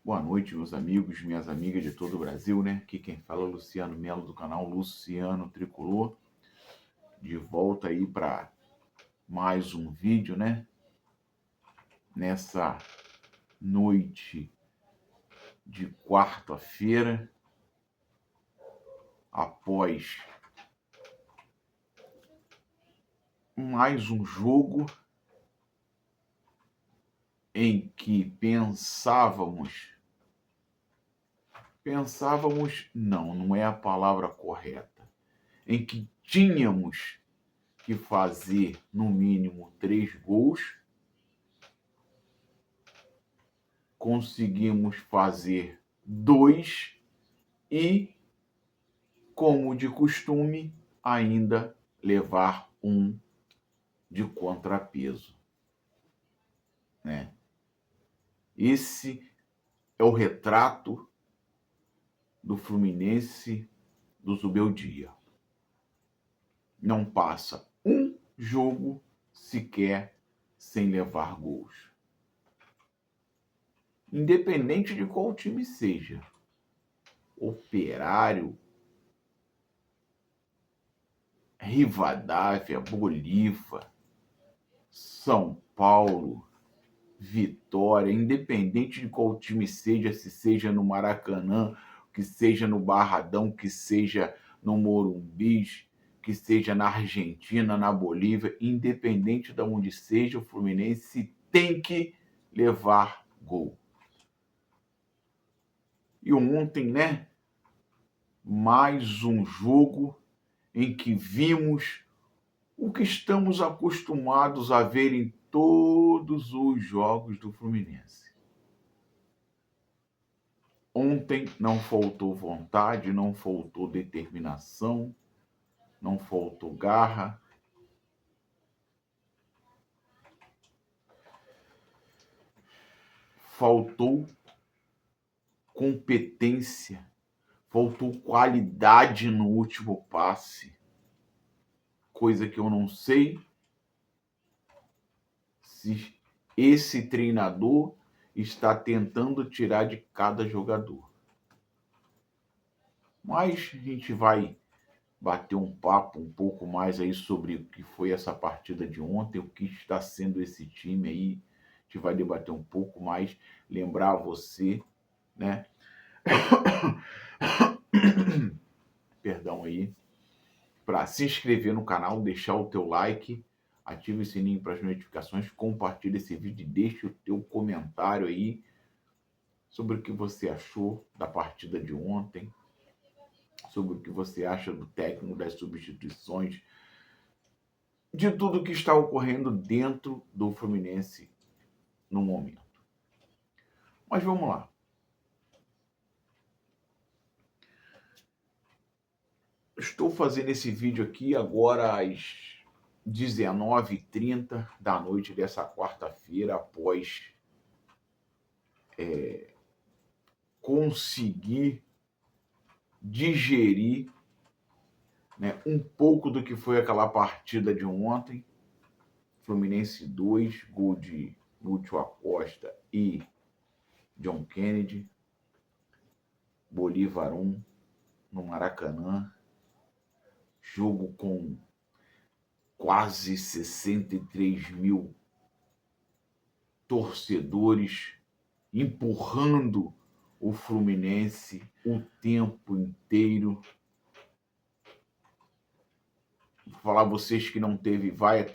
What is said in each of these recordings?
Boa noite, meus amigos, minhas amigas de todo o Brasil, né? Aqui quem fala é o Luciano Melo, do canal Luciano Tricolor. De volta aí para mais um vídeo, né? Nessa noite de quarta-feira, após mais um jogo em que não é a palavra correta, em que tínhamos que fazer no mínimo 3 gols, conseguimos fazer 2 e, como de costume, ainda levar um de contrapeso, né? Esse é o retrato do Fluminense do Zubeldia. Não passa um jogo sequer sem levar gols. Independente de qual time seja. Operário, Rivadavia, Bolívar, São Paulo, Vitória, independente de qual time seja, se seja no Maracanã, que seja no Barradão, que seja no Morumbi, que seja na Argentina, na Bolívia, independente de onde seja, o Fluminense tem que levar gol. E ontem, né? Mais um jogo em que vimos o que estamos acostumados a ver em todos os jogos do Fluminense. Ontem não faltou vontade, não faltou determinação, não faltou garra. Faltou competência, faltou qualidade no último passe. Coisa que eu não sei se esse treinador está tentando tirar de cada jogador. Mas a gente vai bater um papo um pouco mais aí sobre o que foi essa partida de ontem, o que está sendo esse time aí. A gente vai debater um pouco mais, lembrar você, né? Perdão aí, para se inscrever no canal, deixar o teu like, ative o sininho para as notificações, compartilhe esse vídeo e deixe o teu comentário aí sobre o que você achou da partida de ontem, sobre o que você acha do técnico, das substituições, de tudo que está ocorrendo dentro do Fluminense no momento. Mas vamos lá. Estou fazendo esse vídeo aqui agora às 19h30 da noite dessa quarta-feira, após conseguir digerir, né, um pouco do que foi aquela partida de ontem. Fluminense 2, gol de Lúcio Acosta e John Kennedy. Bolívar 1 no Maracanã. Jogo com quase 63 mil torcedores empurrando o Fluminense o tempo inteiro. Vou falar a vocês que não teve vaia,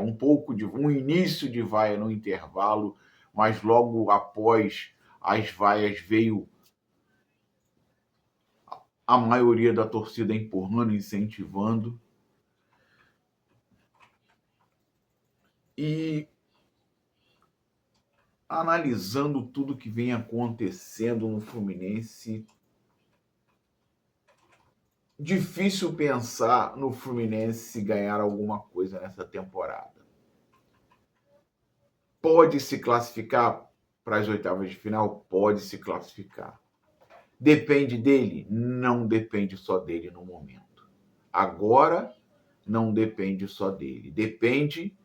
um início de vaia no intervalo, mas logo após as vaias veio a maioria da torcida empurrando, incentivando. E analisando tudo que vem acontecendo no Fluminense, difícil pensar no Fluminense ganhar alguma coisa nessa temporada. Pode se classificar para as oitavas de final? Pode se classificar. Depende dele? Não depende só dele no momento. Agora, não depende só dele. Depende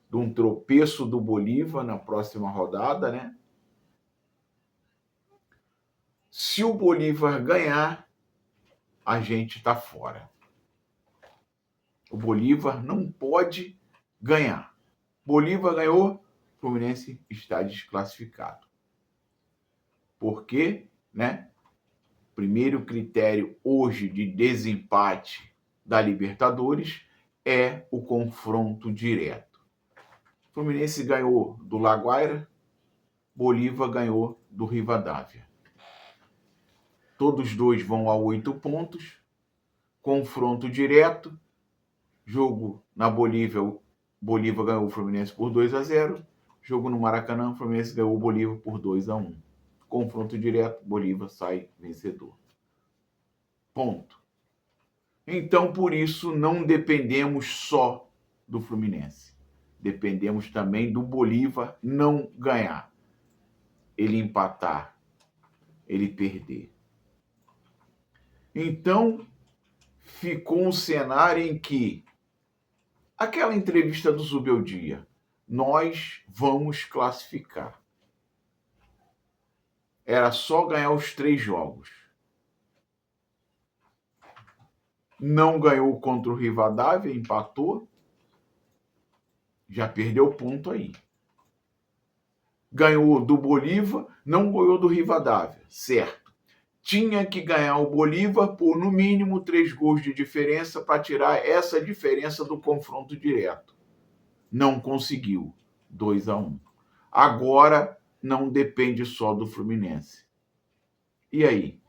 de um tropeço do Bolívar na próxima rodada, né? Se o Bolívar ganhar, a gente está fora. O Bolívar não pode ganhar. Bolívar ganhou, Fluminense está desclassificado. Por quê? Né? Primeiro critério hoje de desempate da Libertadores é o confronto direto. Fluminense ganhou do Laguaira, Bolívar ganhou do Rivadavia. Todos dois vão a 8 pontos. Confronto direto. Jogo na Bolívia, o Bolívar ganhou o Fluminense por 2-0. Jogo no Maracanã, o Fluminense ganhou o Bolívar por 2-1. Confronto direto, Bolívar sai vencedor. Ponto. Então, por isso, não dependemos só do Fluminense. Dependemos também do Bolívar não ganhar. Ele empatar, ele perder. Então, ficou um cenário em que aquela entrevista do Zubeldia, nós vamos classificar. Era só ganhar os 3 jogos. Não ganhou contra o Rivadavia, empatou. Já perdeu ponto aí. Ganhou do Bolívar, não ganhou do Rivadavia, certo. Tinha que ganhar o Bolívar por, no mínimo, 3 gols de diferença para tirar essa diferença do confronto direto. Não conseguiu. 2-1. Agora não depende só do Fluminense. E aí?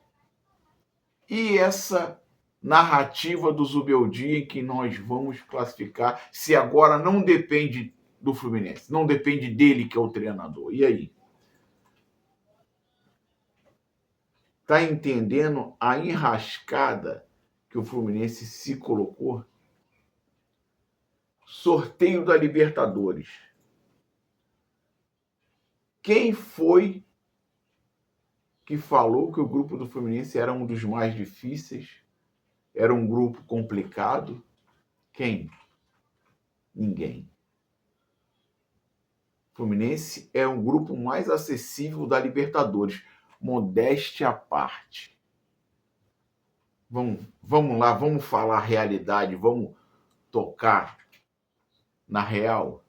E essa narrativa do Zubeldia em que nós vamos classificar, se agora não depende do Fluminense, não depende dele que é o treinador. E aí? Tá entendendo a enrascada que o Fluminense se colocou? Sorteio da Libertadores. Quem foi que falou que o grupo do Fluminense era um dos mais difíceis? Era um grupo complicado? Quem? Ninguém. O Fluminense é um grupo mais acessível da Libertadores. Modéstia à parte. Vamos lá, vamos falar a realidade, vamos tocar na real.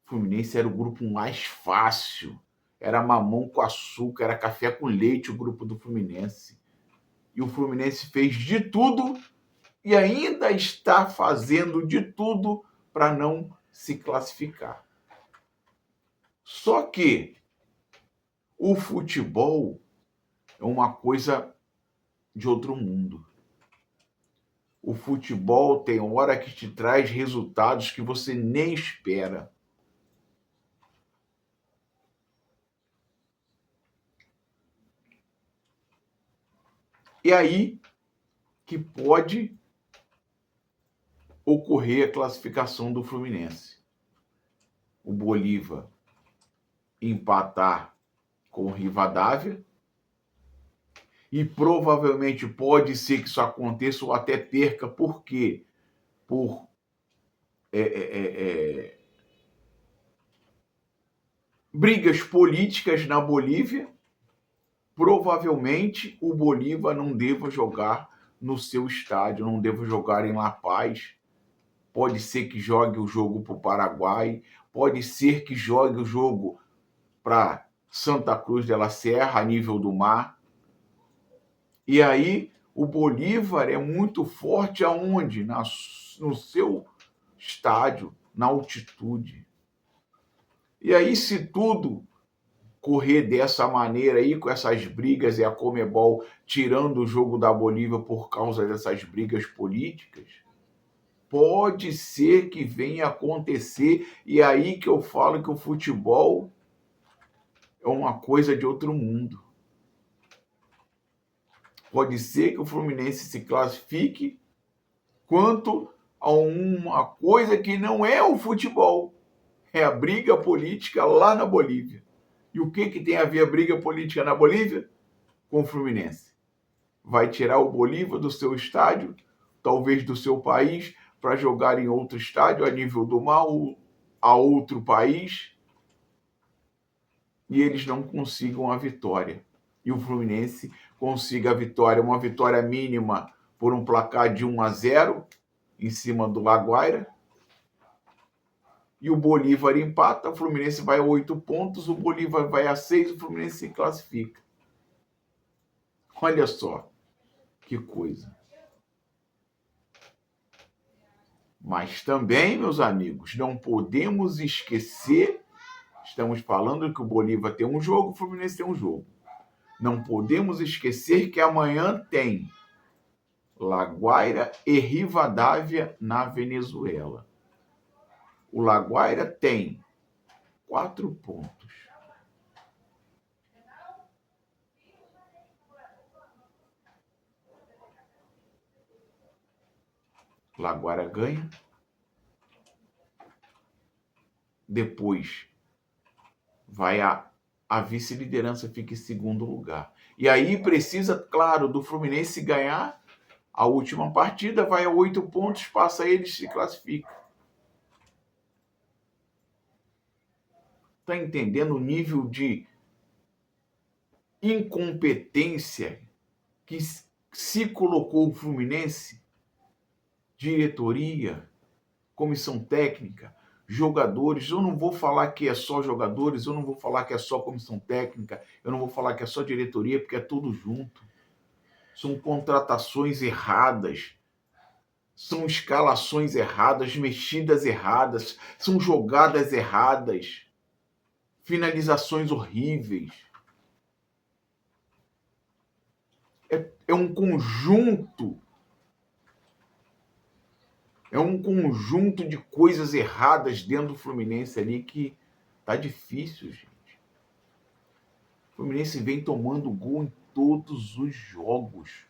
O Fluminense era o grupo mais fácil. Era mamão com açúcar, era café com leite o grupo do Fluminense. E o Fluminense fez de tudo e ainda está fazendo de tudo para não se classificar. Só que o futebol é uma coisa de outro mundo. O futebol tem hora que te traz resultados que você nem espera. E aí que pode ocorrer a classificação do Fluminense. O Bolívar empatar com o Rivadavia, e provavelmente pode ser que isso aconteça ou até perca. Por quê? Por brigas políticas na Bolívia. Provavelmente o Bolívar não deva jogar no seu estádio, não deva jogar em La Paz. Pode ser que jogue o jogo para o Paraguai, pode ser que jogue o jogo para Santa Cruz de la Serra, a nível do mar. E aí o Bolívar é muito forte aonde? No seu estádio, na altitude. E aí, se tudo correr dessa maneira aí, com essas brigas, e a Conmebol tirando o jogo da Bolívia por causa dessas brigas políticas, pode ser que venha acontecer. E aí que eu falo que o futebol é uma coisa de outro mundo. Pode ser que o Fluminense se classifique quanto a uma coisa que não é o futebol, é a briga política lá na Bolívia. E o que tem a ver a briga política na Bolívia? Com o Fluminense. Vai tirar o Bolívar do seu estádio, talvez do seu país, para jogar em outro estádio a nível do mar ou a outro país, e eles não consigam a vitória. e o Fluminense consiga a vitória, uma vitória mínima por um placar de 1-0 em cima do Laguaira. E o Bolívar empata, o Fluminense vai a 8 pontos, o Bolívar vai a 6, o Fluminense se classifica. Olha só que coisa. Mas também, meus amigos, não podemos esquecer, estamos falando que o Bolívar tem um jogo, o Fluminense tem um jogo. Não podemos esquecer que amanhã tem Laguaira e Rivadavia na Venezuela. O Laguaira tem 4 pontos. Laguaira ganha. Depois vai a vice-liderança, fica em segundo lugar. E aí precisa, claro, do Fluminense ganhar a última partida, vai a 8 pontos, passa eles, se classifica. Está entendendo o nível de incompetência que se colocou o Fluminense? Diretoria, comissão técnica, jogadores. Eu não vou falar que é só jogadores, eu não vou falar que é só comissão técnica, eu não vou falar que é só diretoria, porque é tudo junto. São contratações erradas, são escalações erradas, mexidas erradas, são jogadas erradas, finalizações horríveis. É um conjunto. É um conjunto de coisas erradas dentro do Fluminense ali que tá difícil, gente. O Fluminense vem tomando gol em todos os jogos.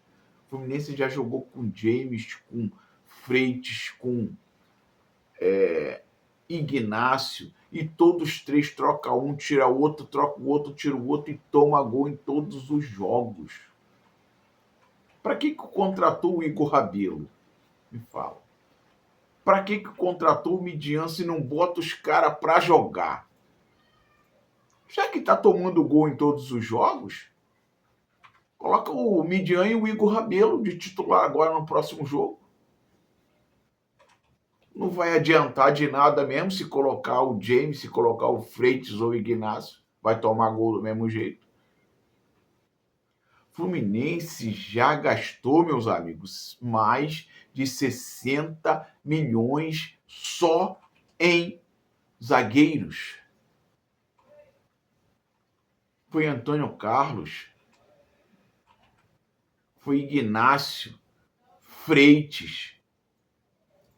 O Fluminense já jogou com James, com Freitas, com Ignácio, e todos três troca um, tira o outro, troca o outro, tira o outro e toma gol em todos os jogos. Para que contratou o Igor Rabelo? Me fala. Para que contratou o Midian se não bota os caras para jogar? Já que tá tomando gol em todos os jogos, coloca o Midian e o Igor Rabelo de titular agora no próximo jogo. Não vai adiantar de nada mesmo se colocar o James, se colocar o Freitas ou o Ignácio. Vai tomar gol do mesmo jeito. Fluminense já gastou, meus amigos, mais de 60 milhões só em zagueiros. Foi Antônio Carlos, foi Ignácio, Freitas,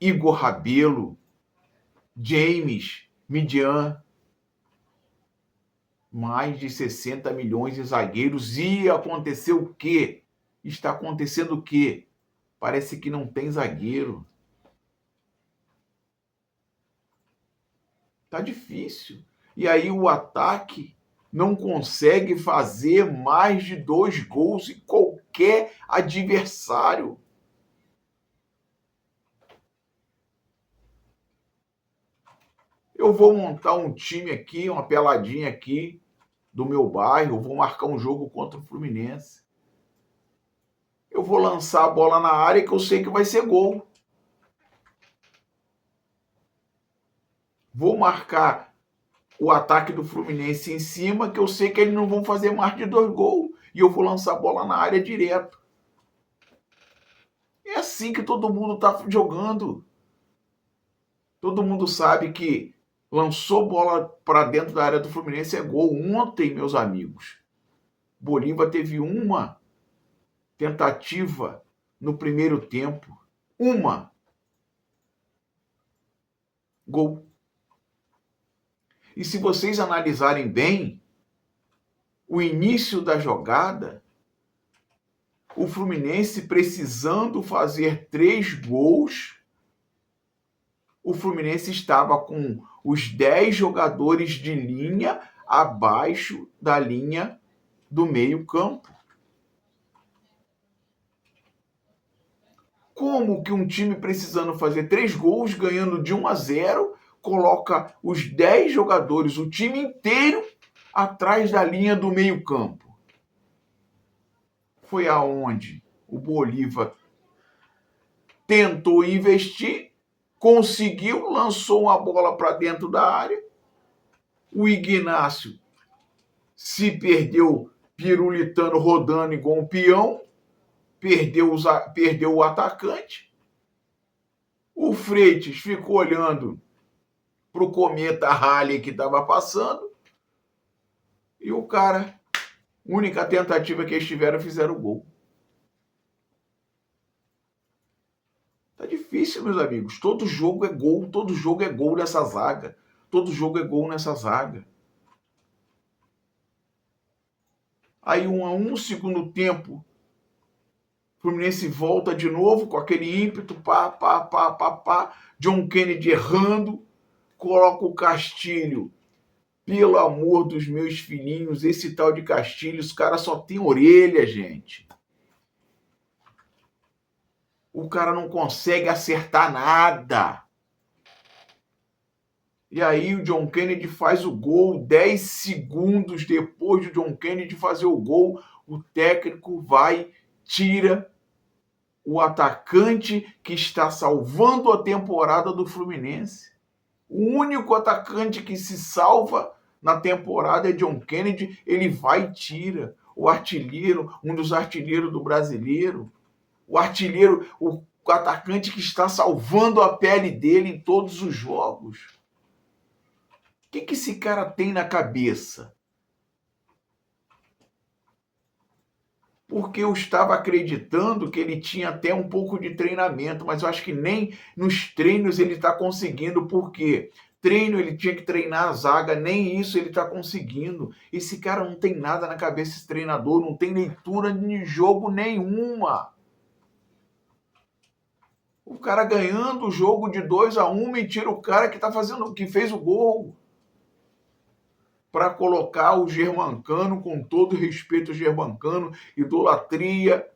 Igor Rabelo, James, Midian. Mais de 60 milhões em zagueiros. E aconteceu o quê? Está acontecendo o quê? Parece que não tem zagueiro. Tá difícil. E aí o ataque não consegue fazer mais de 2 gols em qualquer adversário. Eu vou montar um time aqui, uma peladinha aqui do meu bairro, vou marcar um jogo contra o Fluminense. Eu vou lançar a bola na área que eu sei que vai ser gol. Vou marcar o ataque do Fluminense em cima, que eu sei que eles não vão fazer mais de 2 gols. E eu vou lançar a bola na área direto. É assim que todo mundo está jogando. Todo mundo sabe que lançou bola para dentro da área do Fluminense é gol. Ontem, meus amigos, Bolívar teve uma tentativa no primeiro tempo. Uma. Gol. E se vocês analisarem bem, o início da jogada, o Fluminense precisando fazer 3 gols, o Fluminense estava com os 10 jogadores de linha abaixo da linha do meio-campo. Como que um time precisando fazer 3 gols, ganhando de 1-0, coloca os 10 jogadores, o time inteiro, atrás da linha do meio-campo? foi aonde o Bolívar tentou investir, conseguiu, lançou uma bola para dentro da área, o Ignácio se perdeu pirulitando, rodando igual um peão, perdeu o atacante, o Freitas ficou olhando para o cometa Halley que estava passando, e o cara, única tentativa que eles tiveram, fizeram o gol. Tá difícil, meus amigos. Todo jogo é gol nessa zaga. Todo jogo é gol nessa zaga. Aí 1-1, segundo tempo, o Fluminense volta de novo com aquele ímpeto, pá. John Kennedy errando, coloca o Castilho. Pelo amor dos meus filhinhos, esse tal de Castilho, os caras só tem orelha, gente. O cara não consegue acertar nada. E aí o John Kennedy faz o gol, 10 segundos depois de John Kennedy fazer o gol, o técnico vai, tira o atacante que está salvando a temporada do Fluminense. O único atacante que se salva na temporada é John Kennedy, ele vai e tira o artilheiro, um dos artilheiros do Brasileiro, o artilheiro, o atacante que está salvando a pele dele em todos os jogos. O que esse cara tem na cabeça? Porque eu estava acreditando que ele tinha até um pouco de treinamento, mas eu acho que nem nos treinos ele está conseguindo. Por quê? Treino, ele tinha que treinar a zaga, nem isso ele está conseguindo. Esse cara não tem nada na cabeça, esse treinador, não tem leitura de jogo nenhuma. O cara ganhando o jogo de 2-1, e tira o cara que fez o gol. Para colocar o Germancano, com todo respeito ao Germancano, idolatria,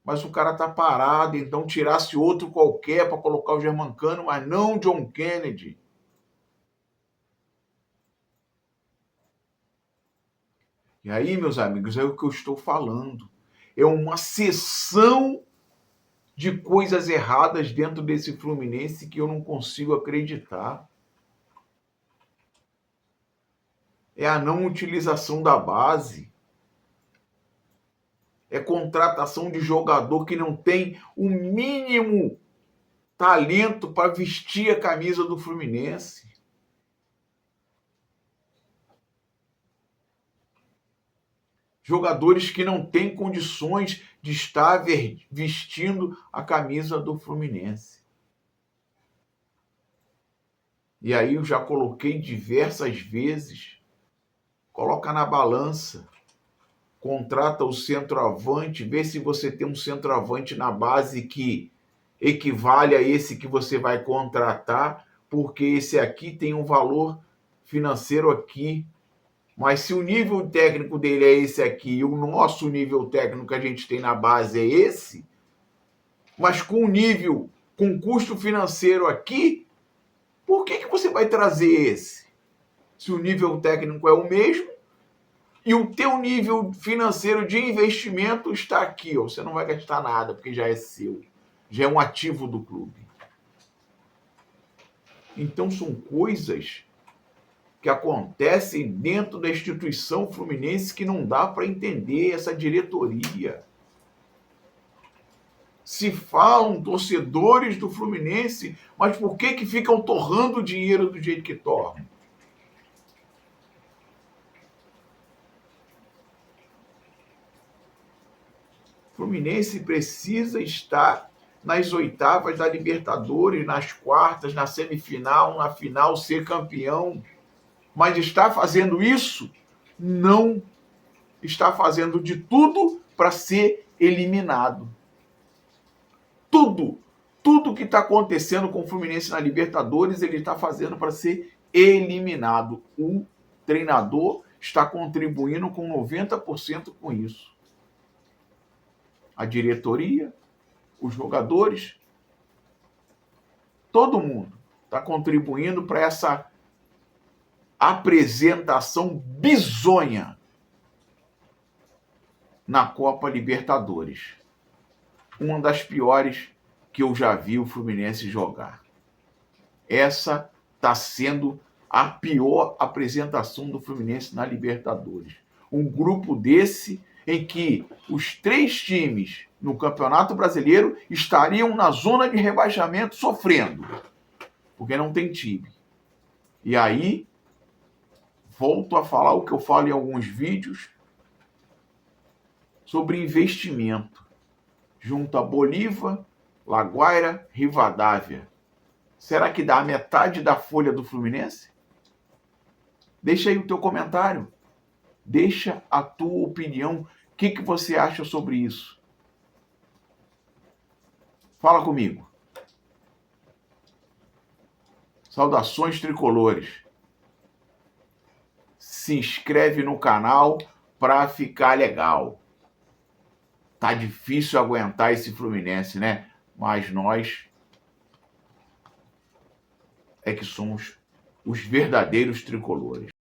mas o cara tá parado, então tirasse outro qualquer para colocar o Germancano, mas não John Kennedy. E aí, meus amigos, é o que eu estou falando. É uma sessão de coisas erradas dentro desse Fluminense que eu não consigo acreditar. É a não utilização da base. É contratação de jogador que não tem o mínimo talento para vestir a camisa do Fluminense. Jogadores que não têm condições de estar vestindo a camisa do Fluminense. E aí eu já coloquei diversas vezes, coloca na balança, contrata o centroavante, vê se você tem um centroavante na base que equivale a esse que você vai contratar, porque esse aqui tem um valor financeiro aqui. Mas se o nível técnico dele é esse aqui e o nosso nível técnico que a gente tem na base é esse, mas com custo financeiro aqui, por que você vai trazer esse? Se o nível técnico é o mesmo e o teu nível financeiro de investimento está aqui, ó, você não vai gastar nada porque já é seu, já é um ativo do clube. Então são coisas que acontecem dentro da instituição Fluminense que não dá para entender essa diretoria. Se falam torcedores do Fluminense, mas por que ficam torrando dinheiro do jeito que torram? O Fluminense precisa estar nas oitavas da Libertadores, nas quartas, na semifinal, na final, ser campeão. Mas está fazendo isso? Não. Está fazendo de tudo para ser eliminado. Tudo que está acontecendo com o Fluminense na Libertadores, ele está fazendo para ser eliminado. O treinador está contribuindo com 90% com isso. A diretoria, os jogadores, todo mundo está contribuindo para essa apresentação bizonha na Copa Libertadores. Uma das piores que eu já vi o Fluminense jogar. Essa está sendo a pior apresentação do Fluminense na Libertadores. Um grupo desse em que os 3 times no Campeonato Brasileiro estariam na zona de rebaixamento sofrendo, porque não tem time. E aí, volto a falar o que eu falo em alguns vídeos sobre investimento. Junto a Bolívar, Laguaira, Rivadavia. Será que dá a metade da folha do Fluminense? Deixa aí o teu comentário. Deixa a tua opinião. O que você acha sobre isso? Fala comigo. Saudações tricolores. Se inscreve no canal para ficar legal. Tá difícil aguentar esse Fluminense, né? Mas nós é que somos os verdadeiros tricolores.